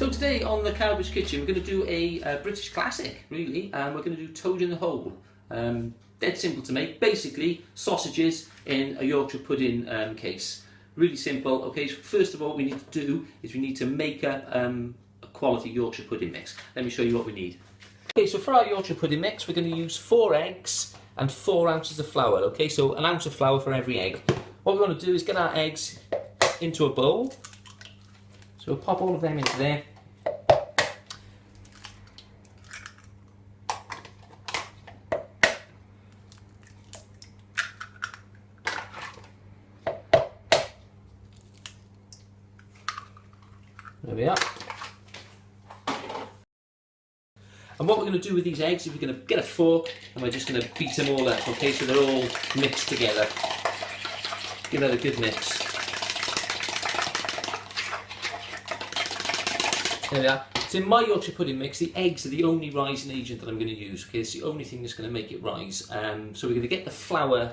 So today on the Cowboys Kitchen we're going to do a British classic, really, and we're going to do toad in the hole. Dead simple to make. Basically, sausages in a Yorkshire pudding case. Really simple. Okay, so first of all what we need to do is we need to make up a quality Yorkshire pudding mix. Let me show you what we need. Okay, so for our Yorkshire pudding mix we're going to use 4 eggs and 4 ounces of flour. Okay, so an ounce of flour for every egg. What we want to do is get our eggs into a bowl. So we'll pop all of them into there. There we are. And what we're going to do with these eggs is we're going to get a fork and we're just going to beat them all up, okay, so they're all mixed together. Give that a good mix. There we are. So in my Yorkshire pudding mix, the eggs are the only rising agent that I'm going to use. Okay, it's the only thing that's going to make it rise. So we're going to get the flour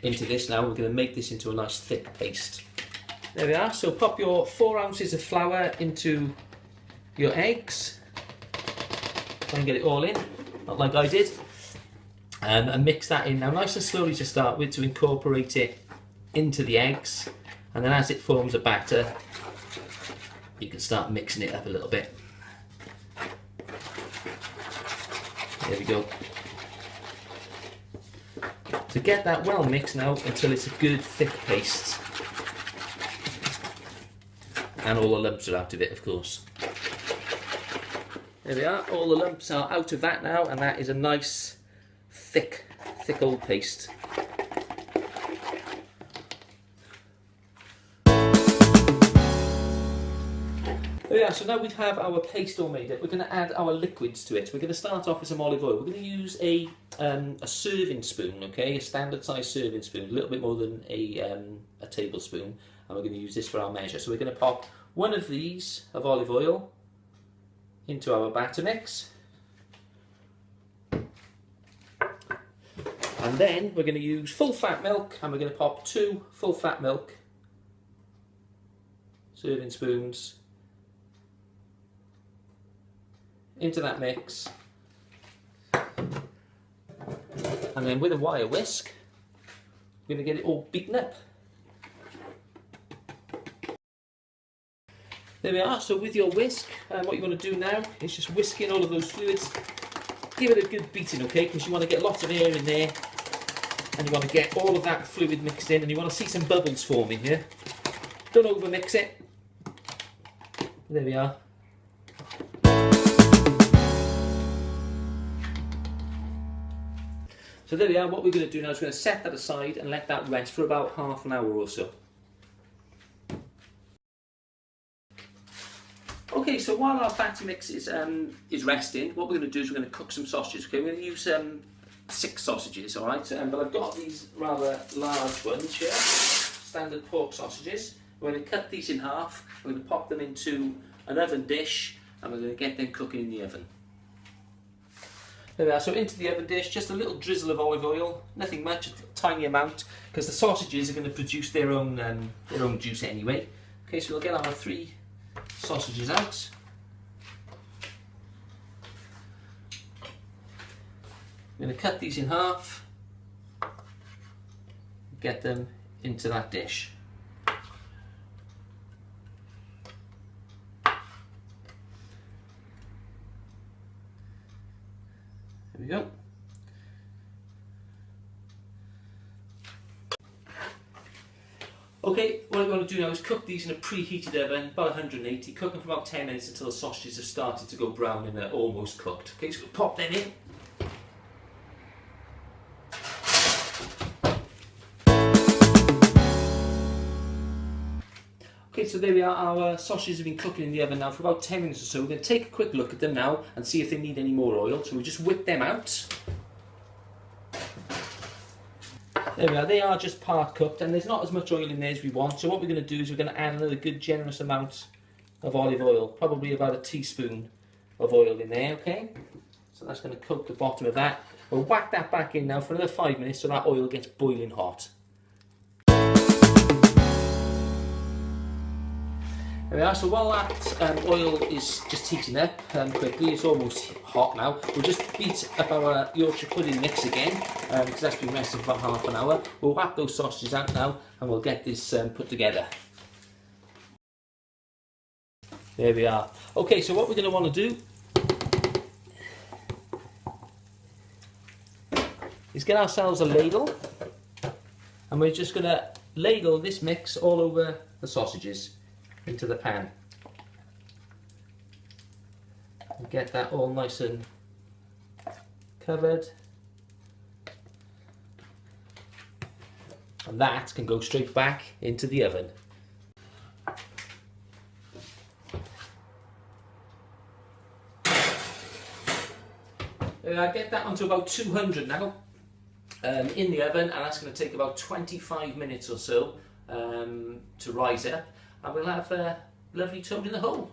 into this now. We're going to make this into a nice thick paste. There we are. So pop your 4 ounces of flour into your eggs. Try and get it all in, not like I did. And mix that in now nice and slowly to start with to incorporate it into the eggs. And then as it forms a batter, you can start mixing it up a little bit. There we go. So get that well mixed now until it's a good thick paste. And all the lumps are out of it, of course. There we are, all the lumps are out of that now, and that is a nice, thick old paste. There we are, so now we have our paste all made up. We're going to add our liquids to it. We're going to start off with some olive oil. We're going to use a serving spoon, okay, a standard size serving spoon, a little bit more than a tablespoon, and we're going to use this for our measure. So we're going to pop one of these of olive oil into our batter mix, and then we're going to use full fat milk, and we're going to pop 2 full fat milk serving spoons into that mix, and then with a wire whisk we're going to get it all beaten up. There we are, so with your whisk, what you want to do now is just whisk in all of those fluids. Give it a good beating, okay, because you want to get lots of air in there, and you want to get all of that fluid mixed in, and you want to see some bubbles forming here. Don't over mix it. There we are. So there we are, what we're going to do now is we're going to set that aside and let that rest for about half an hour or so. Okay, so while our batter mix is resting, what we're going to do is we're going to cook some sausages. Okay, we're going to use 6 sausages, all right? But I've got these rather large ones here, standard pork sausages. We're going to cut these in half. We're going to pop them into an oven dish, and we're going to get them cooking in the oven. There we are. So into the oven dish, just a little drizzle of olive oil, nothing much, a tiny amount, because the sausages are going to produce their own juice anyway. Okay, so we'll get our 3 sausages out. I'm going to cut these in half, get them into that dish. There we go. Okay, what I'm going to do now is cook these in a preheated oven, about 180, cook them for about 10 minutes until the sausages have started to go brown and they're almost cooked. Okay, so we'll pop them in. Okay, so there we are, our sausages have been cooking in the oven now for about 10 minutes or so. We're going to take a quick look at them now and see if they need any more oil. So we'll just whip them out. There we are, they are just part cooked and there's not as much oil in there as we want. So what we're going to do is we're going to add another good generous amount of olive oil, probably about a teaspoon of oil in there, okay? So that's going to coat the bottom of that. We'll whack that back in now for another 5 minutes so that oil gets boiling hot. There we are. So while that oil is just heating up quickly, it's almost hot now. We'll just beat up our Yorkshire pudding mix again, because that's been resting for about half an hour. We'll whap those sausages out now and we'll get this put together. There we are. Okay, so what we're going to want to do is get ourselves a ladle, and we're just going to ladle this mix all over the sausages into the pan. And get that all nice and covered. And that can go straight back into the oven. I get that onto about 200 now in the oven, and that's going to take about 25 minutes or so to rise up, and we'll have a lovely toad in the hole.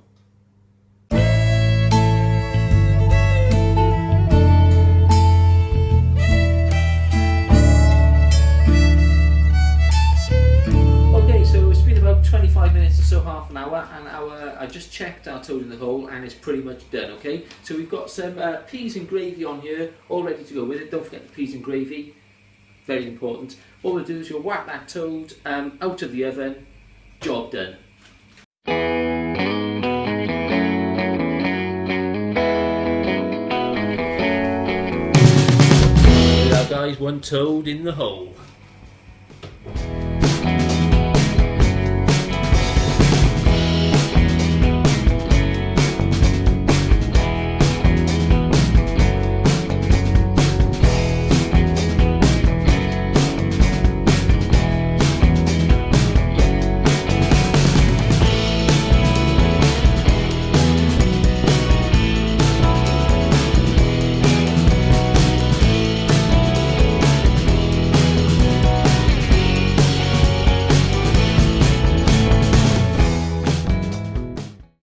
Okay, so it's been about 25 minutes or so, half an hour, and I just checked our toad in the hole and it's pretty much done. Okay, so we've got some peas and gravy on here all ready to go with it. Don't forget the peas and gravy, very important. What we'll do is we'll whack that toad out of the oven. Job done. There we are, guys, one toad in the hole.